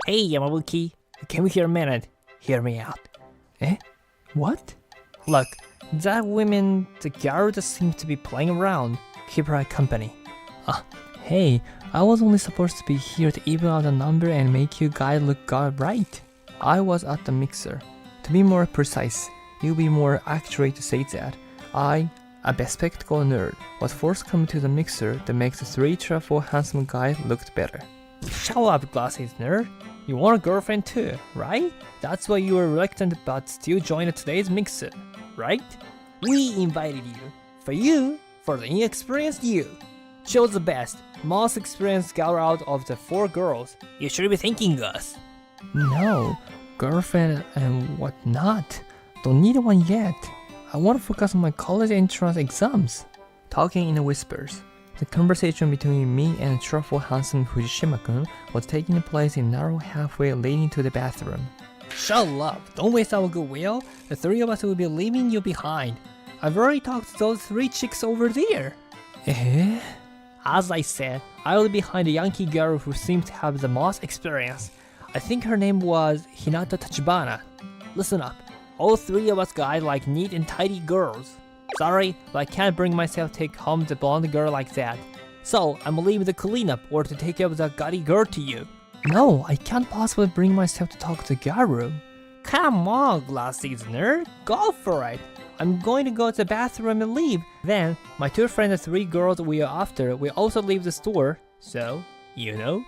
Hey Yamabuki, can we hear a minute? Hear me out. Eh? What? Look, that woman, the gyaru that seems to be playing around, keep her company. Hey, I was only supposed to be here to even out the number and make you guys look right. I was at the mixer. To be more precise, it would be more accurate to say that I, a bespectacled nerd, was forced to come to the mixer to make the three truffle handsome guys look better. Shut up, glasses nerd. You want a girlfriend too, right? That's why you were reluctant but still joined today's mixer, right? We invited you, for the inexperienced you. Chose the best, most experienced girl out of the 4 girls. You should be thanking us. No, girlfriend and whatnot. Don't need one yet. I want to focus on my college entrance exams. Talking in whispers. The conversation between me and truffle handsome Fujishima-kun was taking place in a narrow halfway leading to the bathroom. Shut up! Don't waste our goodwill. The 3 of us will be leaving you behind. I've already talked to those 3 chicks over there. Eh? As I said, I will be behind the Yankee girl who seems to have the most experience. I think her name was Hinata Tachibana. Listen up. All 3 of us guys like neat and tidy girls. Sorry, but I can't bring myself to take home the blonde girl like that. So, I'm leaving the cleanup or to take care of the gaudy girl to you. No, I can't possibly bring myself to talk to gyaru. Come on, glasses nerd, go for it. I'm going to go to the bathroom and leave. Then, my 2 friends and 3 girls we are after will also leave the store. So, you know?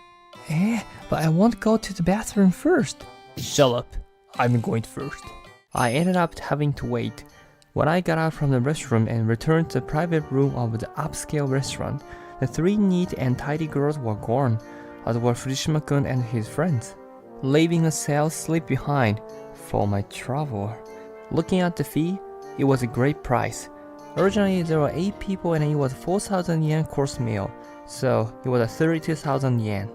But I won't go to the bathroom first. Shut up. I'm going first. I ended up having to wait. When I got out from the restroom and returned to the private room of the upscale restaurant, the 3 neat and tidy girls were gone, as were Fujishima-kun and his friends, leaving a sales slip behind for my travel. Looking at the fee, it was a great price. Originally, there were 8 people and it was 4,000 yen course meal, so it was a 32,000 yen.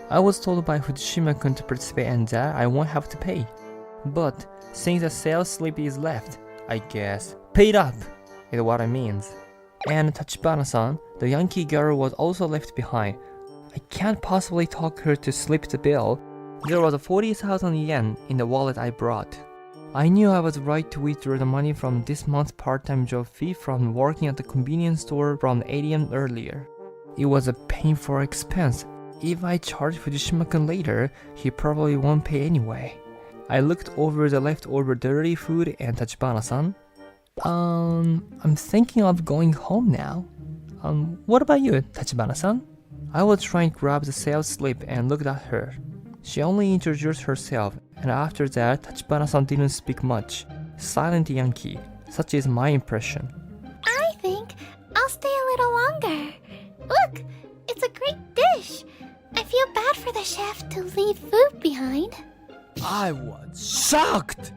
I was told by Fujishima-kun to participate and that I won't have to pay. But since the sales slip is left, I guess paid up is what it means. And Tachibana-san, the Yankee girl, was also left behind. I can't possibly talk her to slip the bill. There was 40,000 yen in the wallet I brought. I knew I was right to withdraw the money from this month's part-time job fee from working at the convenience store from the ATM earlier. It was a painful expense. If I charge Fujishima-kun later, he probably won't pay anyway. I looked over the leftover dirty food and Tachibana-san. I'm thinking of going home now. What about you, Tachibana-san? I was trying to grab the sales slip and looked at her. She only introduced herself, and after that, Tachibana-san didn't speak much. Silent Yankee, such is my impression. I think I'll stay a little longer. Look, it's a great dish. I feel bad for the chef to leave food behind. I was shocked!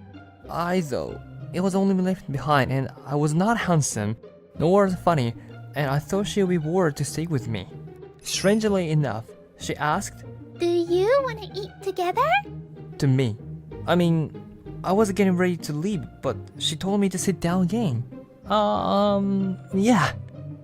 Though, it was only left behind and I was not handsome, nor funny, and I thought she would be bored to stay with me. Strangely enough, she asked, Do you want to eat together? to me. I mean, I was getting ready to leave, but she told me to sit down again. Yeah.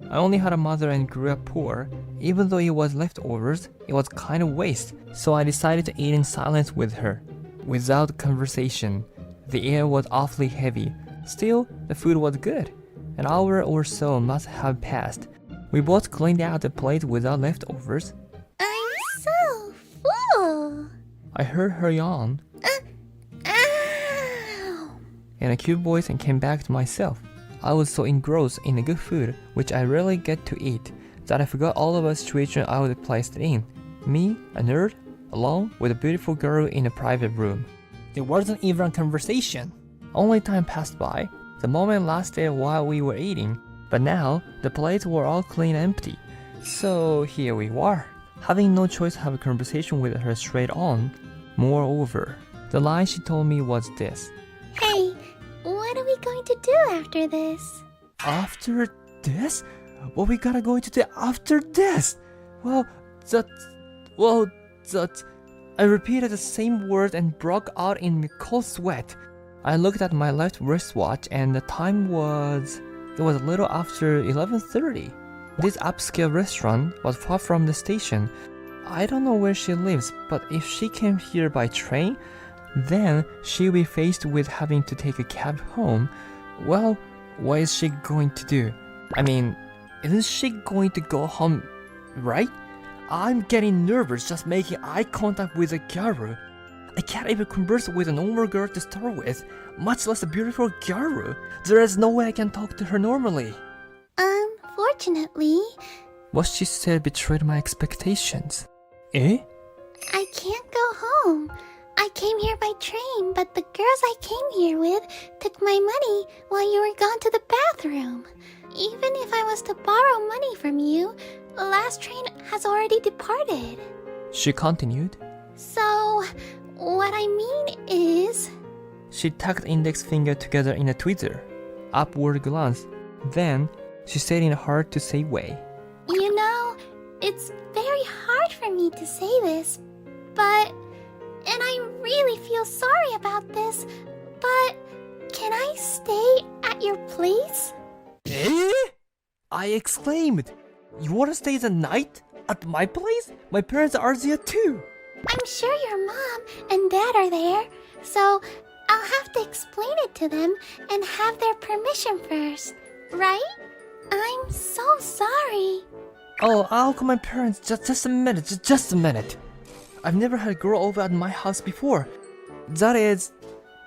I only had a mother and grew up poor. Even though it was leftovers, it was kind of waste, so I decided to eat in silence with her. Without conversation, the air was awfully heavy. Still, the food was good. An hour or so must have passed. We both cleaned out the plate without leftovers. I'm so full. I heard her yawn Ow. in a cute voice and came back to myself. I was so engrossed in the good food, which I rarely get to eat, that I forgot all about the situation I was placed in. Me, a nerd, alone with a beautiful girl in a private room. There wasn't even a conversation. Only time passed by. The moment lasted while we were eating, but now the plates were all clean and empty. So here we were, having no choice to have a conversation with her straight on. Moreover, the line she told me was this. Hey, what are we going to do after this? After this? What we gotta go to do after this? I repeated the same word and broke out in a cold sweat. I looked at my left wristwatch and the time was a little after 11:30. This upscale restaurant was far from the station, I don't know where she lives, but if she came here by train, then she'll be faced with having to take a cab home. Well, what is she going to do? I mean, isn't she going to go home, right? I'm getting nervous just making eye contact with a gyaru. I can't even converse with a normal girl to start with, much less a beautiful gyaru. There is no way I can talk to her normally. Unfortunately, What she said betrayed my expectations. Eh? I can't go home. I came here by train, but the girls I came here with took my money while you were gone to the bathroom. Even if I was to borrow money from you, the last train has already departed. She continued. So, what I mean is... She tucked index finger together in a tweezer. Upward glance. Then, she said in a hard-to-say way. You know, it's very hard for me to say this, but... And I really feel sorry about this, but... Can I stay at your place? Eh? I exclaimed. You want to stay the night? At my place? My parents are there too. I'm sure your mom and dad are there, so I'll have to explain it to them and have their permission first, right? I'm so sorry. Oh, I'll call my parents. Just a minute. Just a minute. I've never had a girl over at my house before. That is,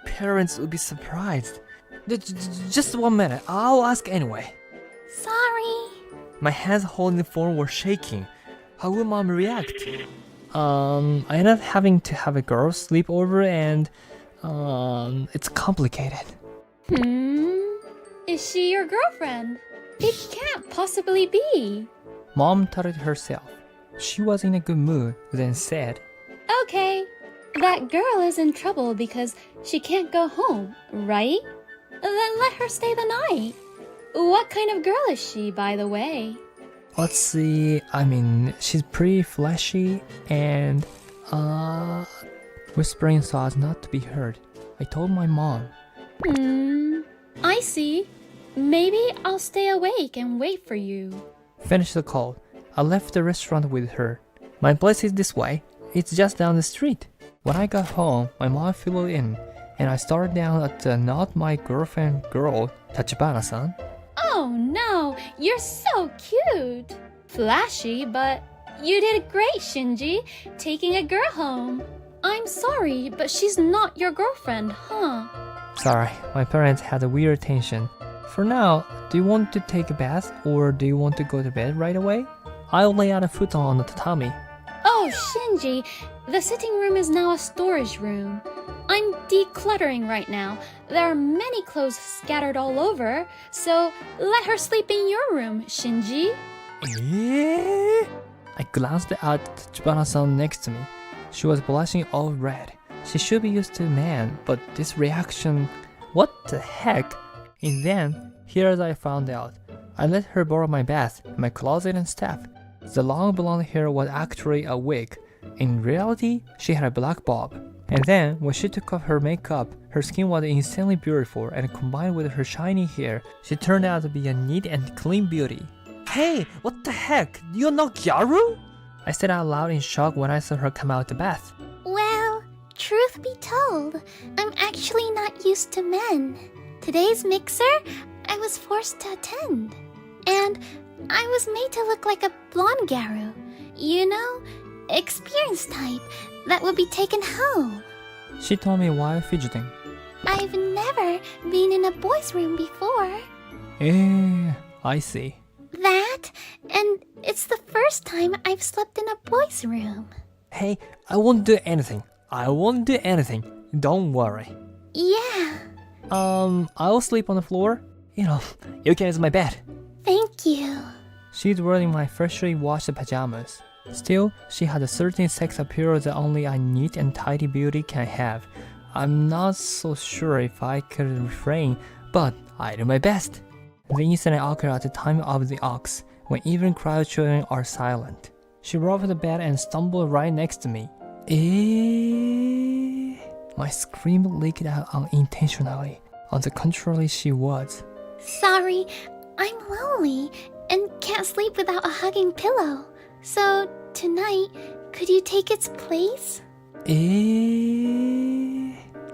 parents would be surprised. Just 1 minute. I'll ask anyway. Sorry. My hands holding the phone were shaking. How will mom react? I ended up having to have a girl sleep over and, it's complicated. Is she your girlfriend? It can't possibly be. Mom tutted herself. She was in a good mood, then said, Okay, that girl is in trouble because she can't go home, right? Then let her stay the night. What kind of girl is she, by the way? Let's see, I mean, she's pretty flashy and, whispering so as not to be heard. I told my mom. I see. Maybe I'll stay awake and wait for you. Finished the call. I left the restaurant with her. My place is this way. It's just down the street. When I got home, my mom filled in, and I started down at the Not My Girlfriend Girl, Tachibana-san. Oh no, you're so cute. Flashy, but you did great, Shinji, taking a girl home. I'm sorry, but she's not your girlfriend, huh? Sorry, my parents had a weird tension. For now, do you want to take a bath or do you want to go to bed right away? I'll lay out a futon on the tatami. Oh, Shinji, the sitting room is now a storage room. I'm decluttering right now. There are many clothes scattered all over, so let her sleep in your room, Shinji. Eh? I glanced at Tachibana-san next to me. She was blushing all red. She should be used to a man, but this reaction... What the heck? And then, here's I found out. I let her borrow my bath, my closet and stuff. The long blonde hair was actually a wig. In reality, she had a black bob. And then, when she took off her makeup, her skin was insanely beautiful, and combined with her shiny hair, she turned out to be a neat and clean beauty. Hey, what the heck? You're not gyaru? I said out loud in shock when I saw her come out the bath. Well, truth be told, I'm actually not used to men. Today's mixer, I was forced to attend. And I was made to look like a blonde gyaru. You know, experienced type that would be taken home. She told me while fidgeting. I've never been in a boys' room before. I see. That, and it's the first time I've slept in a boys' room. Hey, I won't do anything. I won't do anything. Don't worry. Yeah. I'll sleep on the floor. You can use my bed. Thank you. She's wearing my freshly washed pajamas. Still, she had a certain sex appeal that only a neat and tidy beauty can have. I'm not so sure if I could refrain, but I do my best. The incident occurred at the time of the ox, when even crowd children are silent. She rolled the bed and stumbled right next to me. My scream leaked out unintentionally. On the contrary, she was. Sorry, I'm lonely and can't sleep without a hugging pillow. So tonight, could you take its place?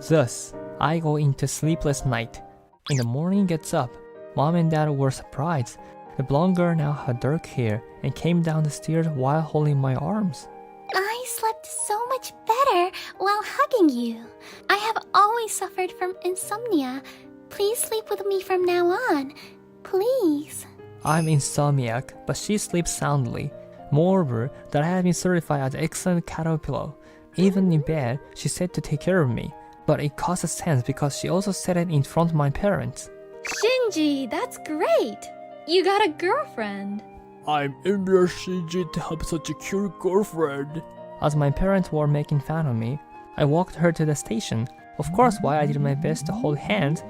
Thus, I go into sleepless night. In the morning gets up. Mom and Dad were surprised. The blonde girl now had dark hair and came down the stairs while holding my arms. I slept so much better while hugging you. I have always suffered from insomnia. Please sleep with me from now on. Please. I'm insomniac, but she sleeps soundly. Moreover, that I have been certified as an excellent cuddle pillow. Even in bed, she said to take care of me. But it causes sense because she also said it in front of my parents. Shinji, that's great! You got a girlfriend. I'm envious Shinji to have such a cute girlfriend. As my parents were making fun of me, I walked her to the station. Of course, while I did my best to hold hands,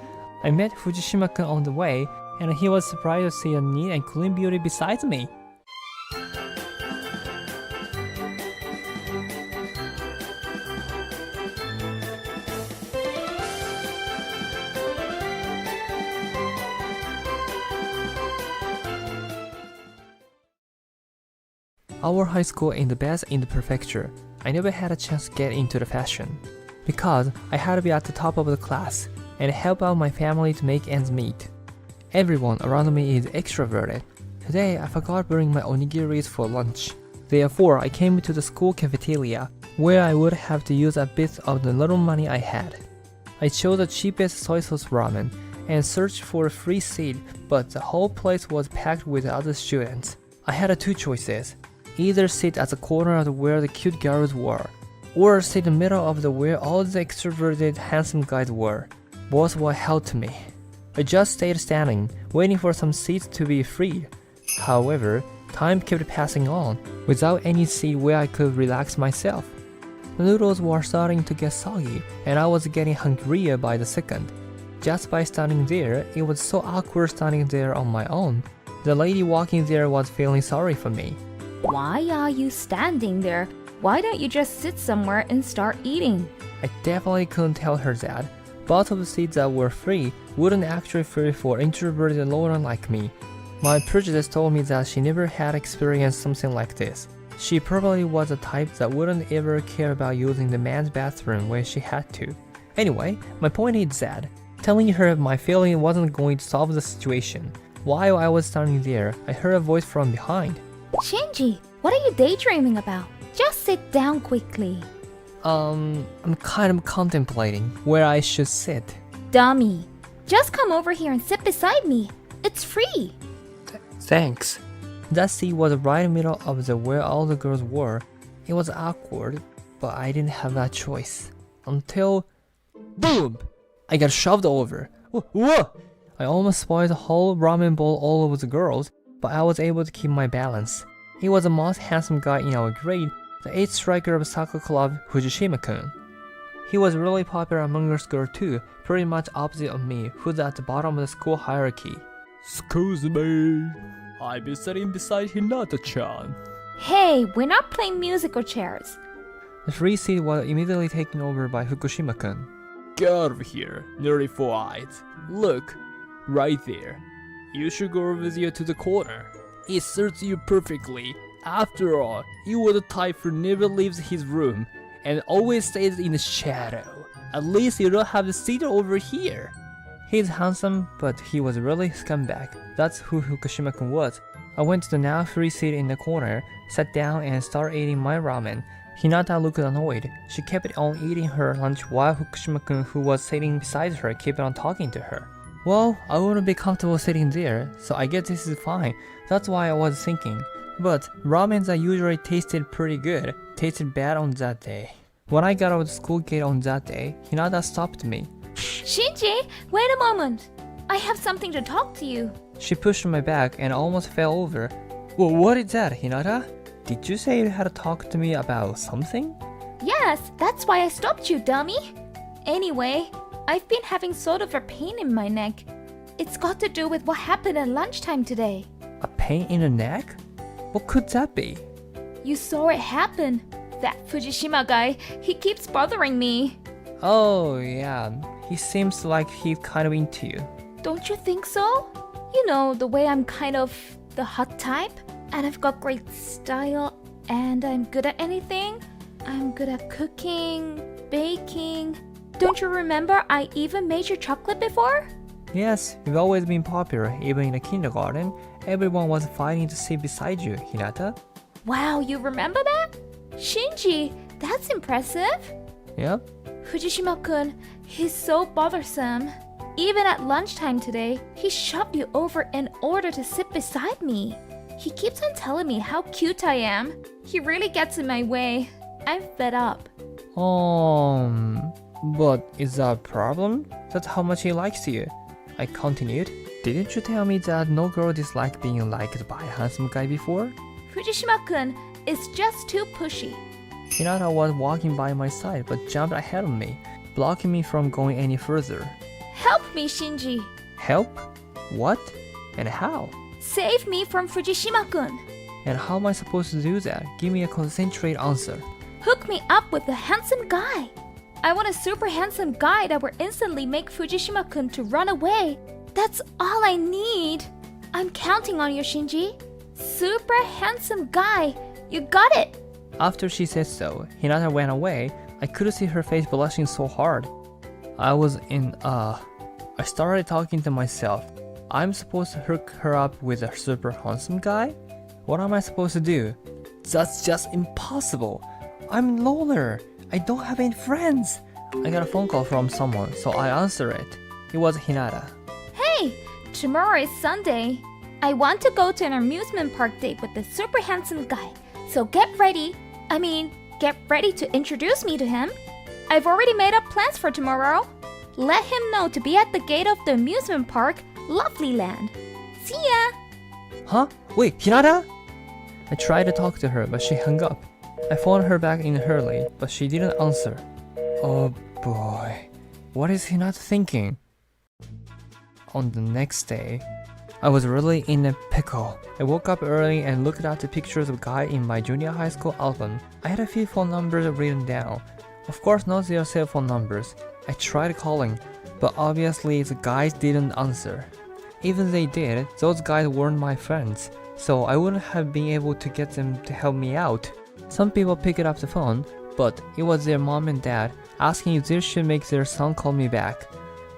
I met Fujishima-kun on the way, and he was surprised to see a neat and clean beauty beside me. Our high school is the best in the prefecture. I never had a chance to get into the fashion, because I had to be at the top of the class and help out my family to make ends meet. Everyone around me is extroverted. Today I forgot bring my onigiris for lunch. Therefore I came to the school cafeteria, where I would have to use a bit of the little money I had. I chose the cheapest soy sauce ramen and searched for a free seat, but the whole place was packed with other students. I had two choices. Either sit at the corner of where the cute girls were, or sit in the middle of the where all the extroverted handsome guys were. Both were held to me. I just stayed standing, waiting for some seats to be freed. However, time kept passing on, without any seat where I could relax myself. The noodles were starting to get soggy, and I was getting hungrier by the second. Just by standing there, it was so awkward standing there on my own. The lady walking there was feeling sorry for me. Why are you standing there? Why don't you just sit somewhere and start eating? I definitely couldn't tell her that. Both of the seats that were free wouldn't actually free for introverted loner like me. My prejudice told me that she never had experienced something like this. She probably was the type that wouldn't ever care about using the man's bathroom when she had to. Anyway, my point is that telling her my feeling wasn't going to solve the situation. While I was standing there, I heard a voice from behind. Shinji, what are you daydreaming about? Just sit down quickly. I'm kind of contemplating where I should sit. Dummy, just come over here and sit beside me. It's free. Thanks. That seat was right in the middle of where all the girls were. It was awkward, but I didn't have that choice. Until... boom! I got shoved over. Whoa! I almost spoiled the whole ramen bowl all over the girls, but I was able to keep my balance. He was the most handsome guy in our grade, the 8th striker of soccer club, Fujishima-kun. He was really popular among us girls too, pretty much opposite of me, who's at the bottom of the school hierarchy. Excuse me, I'll be sitting beside Hinata-chan. Hey, we're not playing musical chairs. The free seat was immediately taken over by Fukushima-kun. Get out of here, nearly 4 eyes. Look, right there. You should go with you to the corner. It suits you perfectly. After all, you were the type who never leaves his room and always stays in the shadow. At least you don't have the seat over here. He's handsome, but he was really a scumbag. That's who Fukushima-kun was. I went to the now free seat in the corner, sat down and started eating my ramen. Hinata looked annoyed. She kept on eating her lunch while Fukushima-kun, who was sitting beside her, kept on talking to her. Well, I wouldn't be comfortable sitting there, so I guess this is fine. That's why I was thinking. But ramens that usually tasted pretty good, tasted bad on that day. When I got out of the school gate on that day, Hinata stopped me. Shinji, wait a moment. I have something to talk to you. She pushed my back and almost fell over. Well, what is that, Hinata? Did you say you had to talk to me about something? Yes, that's why I stopped you, dummy. Anyway, I've been having sort of a pain in my neck. It's got to do with what happened at lunchtime today. A pain in the neck? What could that be? You saw it happen. That Fujishima guy, he keeps bothering me. Oh, yeah. He seems like he's kind of into you. Don't you think so? You know, the way I'm kind of the hot type, and I've got great style. And I'm good at anything. I'm good at cooking, baking. Don't you remember I even made you chocolate before? Yes, you've always been popular, even in the kindergarten. Everyone was fighting to sit beside you, Hinata. Wow, you remember that? Shinji, that's impressive. Yep. Fujishima-kun, he's so bothersome. Even at lunchtime today, he shoved you over in order to sit beside me. He keeps on telling me how cute I am. He really gets in my way. I'm fed up. But is that a problem? That's how much he likes you. I continued. Didn't you tell me that no girl disliked being liked by a handsome guy before? Fujishima-kun is just too pushy. Hinata was walking by my side but jumped ahead of me, blocking me from going any further. Help me, Shinji. Help? What? And how? Save me from Fujishima-kun. And how am I supposed to do that? Give me a concentrate answer. Hook me up with a handsome guy. I want a super handsome guy that will instantly make Fujishima-kun to run away. That's all I need. I'm counting on you, Shinji. Super handsome guy. You got it. After she said so, Hinata went away. I couldn't see her face blushing so hard. I was in awe. I started talking to myself. I'm supposed to hook her up with a super handsome guy? What am I supposed to do? That's just impossible. I'm loner. I don't have any friends. I got a phone call from someone, so I answered it. It was Hinata. Hey, tomorrow is Sunday. I want to go to an amusement park date with a super handsome guy. So get ready. Get ready to introduce me to him. I've already made up plans for tomorrow. Let him know to be at the gate of the amusement park, Lovelyland. See ya! Huh? Wait, Hinata? I tried to talk to her, but she hung up. I phoned her back in a hurry, but she didn't answer. Oh boy. What is Hinata thinking? On the next day, I was really in a pickle. I woke up early and looked at the pictures of guy in my junior high school album. I had a few phone numbers written down. Of course, not their cell phone numbers. I tried calling, but obviously the guys didn't answer. Even they did, those guys weren't my friends, so I wouldn't have been able to get them to help me out. Some people picked up the phone, but it was their mom and dad asking if they should make their son call me back.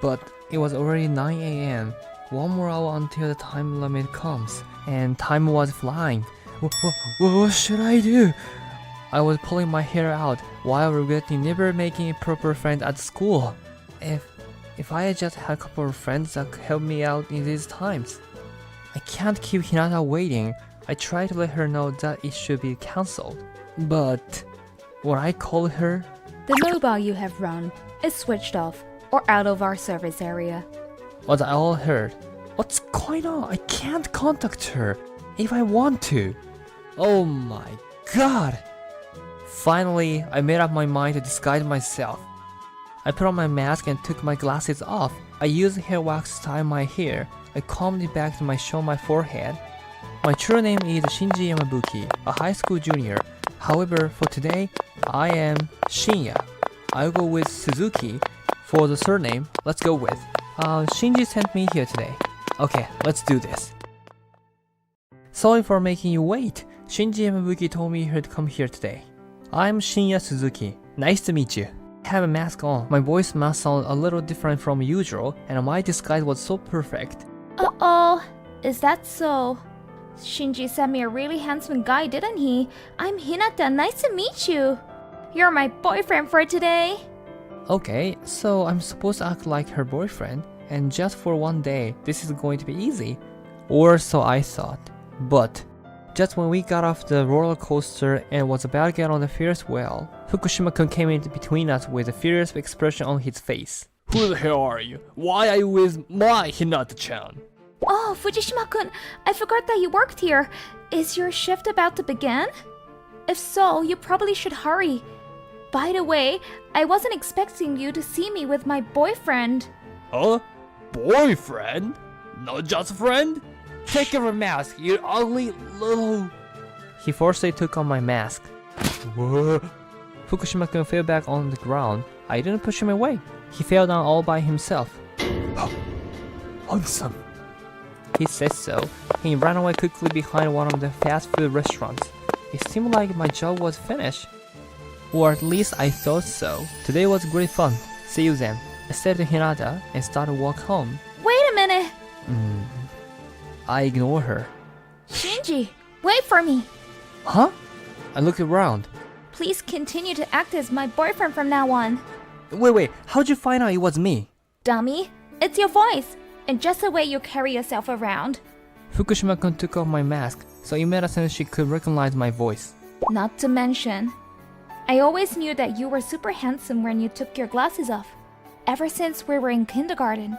But it was already 9 a.m. One more hour until the time limit comes, and time was flying. What should I do? I was pulling my hair out while regretting never making a proper friend at school. If I had just had a couple of friends that could help me out in these times. I can't keep Hinata waiting. I tried to let her know that it should be cancelled. But when I called her, The mobile you have run is switched off or out of our service area. what I all heard. What's going on? I can't contact her if I want to. Oh my god. Finally, I made up my mind to disguise myself. I put on my mask and took my glasses off. I used hair wax to tie my hair. I combed it back to show my forehead. My true name is Shinji Yamabuki, a high school junior. However, for today, I am Shinya. I'll go with Suzuki. For the surname, let's go with. Shinji sent me here today. Okay, let's do this. Sorry for making you wait. Shinji Yamabuki told me to come here today. I'm Shinya Suzuki. Nice to meet you. I have a mask on. My voice must sound a little different from usual, and my disguise was so perfect. Uh-oh, is that so? Shinji sent me a really handsome guy, didn't he? I'm Hinata, nice to meet you. You're my boyfriend for today. Okay, so I'm supposed to act like her boyfriend, and just for one day, this is going to be easy. Or so I thought. But just when we got off the roller coaster and was about to get on the Ferris wheel, Fukushima-kun came in between us with a furious expression on his face. Who the hell are you? Why are you with my Hinata-chan? Oh, Fujishima-kun, I forgot that you worked here. Is your shift about to begin? If so, you probably should hurry. By the way, I wasn't expecting you to see me with my boyfriend. Huh? Boyfriend? Not just a friend? Take your mask, you ugly little... He forcibly took on my mask. What? Fukushima-kun fell back on the ground. I didn't push him away. He fell down all by himself. Handsome. He said so. He ran away quickly behind one of the fast food restaurants. it seemed like my job was finished. Or at least I thought so. Today was great fun. See you then. I said to Hinata and started to walk home. Wait a minute! I ignore her. Shinji, wait for me! Huh? I looked around. Please continue to act as my boyfriend from now on. Wait, how'd you find out it was me? Dummy, it's your voice, and just the way you carry yourself around. Fukushima-kun took off my mask, so it made sense she could recognize my voice. Not to mention, I always knew that you were super handsome when you took your glasses off. Ever since we were in kindergarten.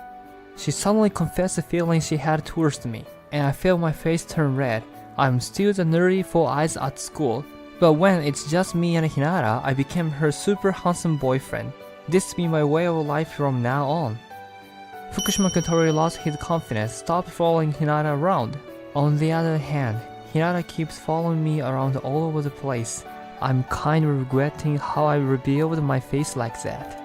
She suddenly confessed the feeling she had towards me, and I felt my face turn red. I'm still the nerdy four eyes at school, but when it's just me and Hinata, I became her super handsome boyfriend. This will be my way of life from now on. Fukushima-kun totally lost his confidence, stopped following Hinata around. On the other hand, Hinata keeps following me around all over the place. I'm kind of regretting how I revealed my face like that.